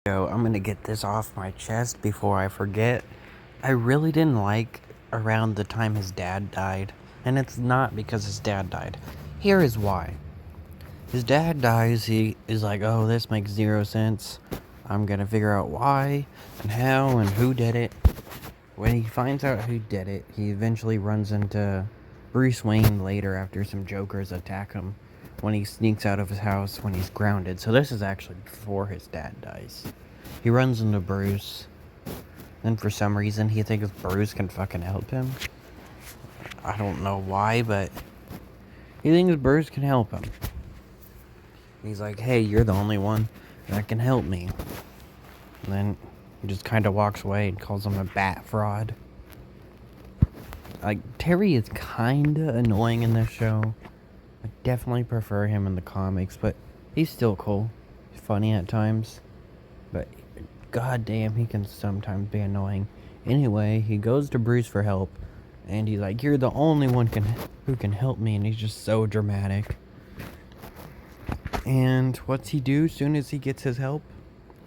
I'm gonna get this off my chest before I forget. I really didn't like around the time his dad died, and it's not because his dad died. Here is why. His dad dies, he is like, oh, this makes zero sense. I'm gonna figure out why, and how, and who did it. When he finds out who did it, he eventually runs into Bruce Wayne later after some jokers attack him when he sneaks out of his house when he's grounded. So this is actually before his dad dies. He runs into Bruce, and for some reason he thinks Bruce can fucking help him. I don't know why, but he thinks Bruce can help him. He's like, hey, you're the only one that can help me. And then he just kind of walks away and calls him a bat fraud. Like, Terry is kind of annoying in this show. I definitely prefer him in the comics, but he's still cool. He's funny at times. But goddamn, he can sometimes be annoying. Anyway, he goes to Bruce for help, and he's like, you're the only one who can help me, and he's just so dramatic. And what's he do as soon as he gets his help?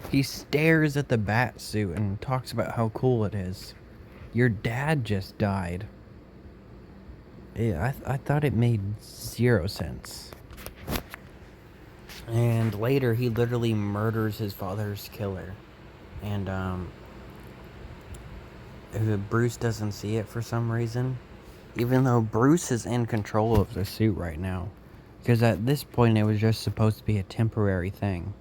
He stares at the bat suit and talks about how cool it is. Your dad just died. Yeah, I thought it made zero sense. And later, he literally murders his father's killer. And, Bruce doesn't see it for some reason. Even though Bruce is in control of the suit right now. Because at this point, it was just supposed to be a temporary thing.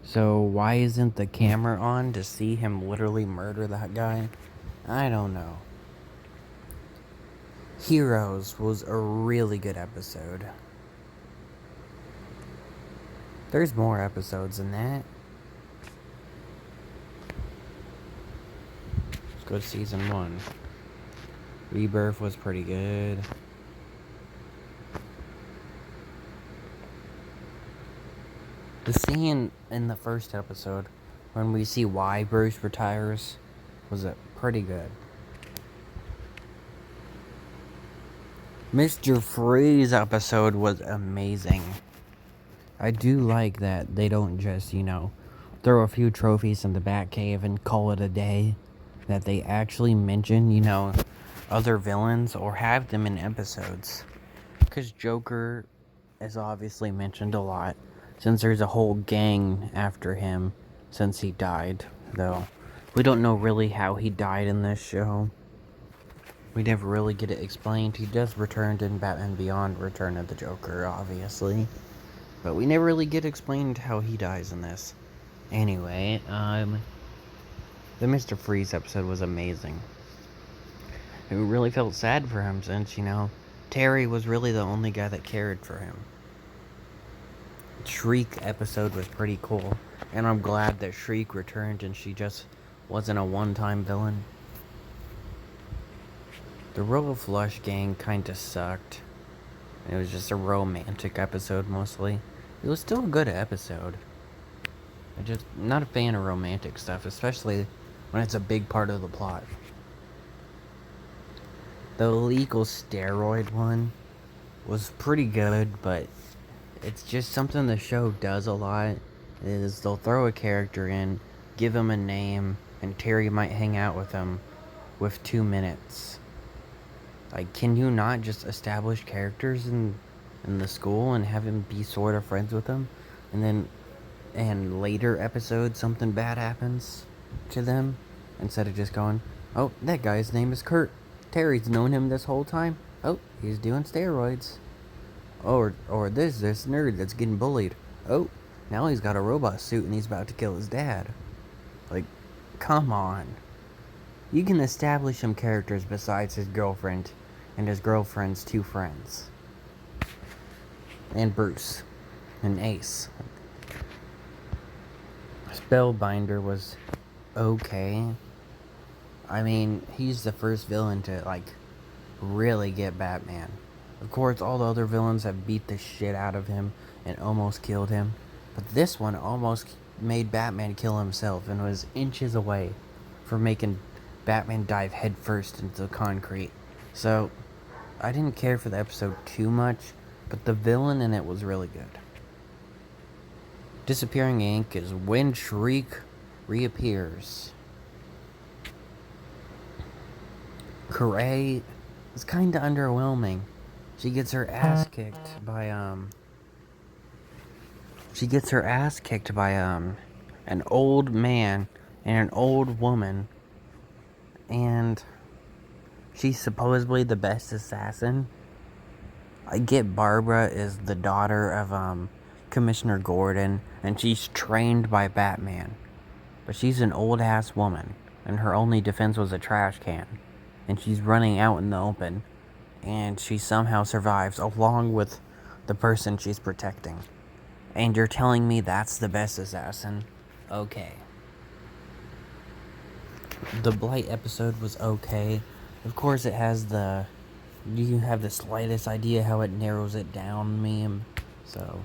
So why isn't the camera on to see him literally murder that guy? I don't know. Heroes was a really good episode. There's more episodes than that. Let's go to season 1. Rebirth was pretty good. The scene in the first episode when we see why Bruce retires was pretty good. Mr. Freeze episode was amazing. I do like that they don't just, throw a few trophies in the Batcave and call it a day. That they actually mention, other villains or have them in episodes. Because Joker is obviously mentioned a lot, since there's a whole gang after him since he died, though. We don't know really how he died in this show. We never really get it explained. He does return in Batman Beyond, Return of the Joker, obviously. But we never really get explained how he dies in this. Anyway, the Mr. Freeze episode was amazing. It really felt sad for him since, Terry was really the only guy that cared for him. Shriek episode was pretty cool. And I'm glad that Shriek returned and she just wasn't a one-time villain. The Royal Flush gang kinda sucked. It was just a romantic episode mostly. It was still a good episode. I'm just not a fan of romantic stuff, especially when it's a big part of the plot. The illegal steroid one was pretty good, but it's just something the show does a lot. Is they'll throw a character in, give him a name, and Terry might hang out with him with 2 minutes. Like, can you not just establish characters in the school and have him be sort of friends with them? And then, in later episodes, something bad happens to them? Instead of just going, oh, that guy's name is Kurt. Terry's known him this whole time. Oh, he's doing steroids. Or this nerd that's getting bullied. Oh, now he's got a robot suit and he's about to kill his dad. Like, come on. You can establish some characters besides his girlfriend and his girlfriend's 2 friends. And Bruce. And Ace. Spellbinder was okay. I mean, he's the first villain to, really get Batman. Of course, all the other villains have beat the shit out of him and almost killed him. But this one almost made Batman kill himself and was inches away from making Batman dive headfirst into the concrete. So, I didn't care for the episode too much, but the villain in it was really good. Disappearing Ink is when Shriek reappears. Corey is kind of underwhelming. She gets her ass kicked by an old man and an old woman, and she's supposedly the best assassin. I get Barbara is the daughter of Commissioner Gordon, and she's trained by Batman. But she's an old ass woman, and her only defense was a trash can. And she's running out in the open, and she somehow survives along with the person she's protecting. And you're telling me that's the best assassin? Okay. The Blight episode was okay. Of course, it has the "do you have the slightest idea how it narrows it down" meme. So,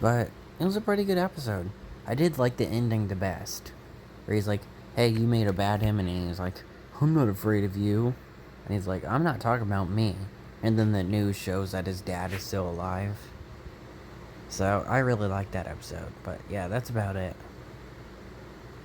but it was a pretty good episode. I did like the ending the best, where he's like, "Hey, you made a bad him," and he's like, "I'm not afraid of you," and he's like, "I'm not talking about me." And then the news shows that his dad is still alive. So I really liked that episode. But yeah, that's about it.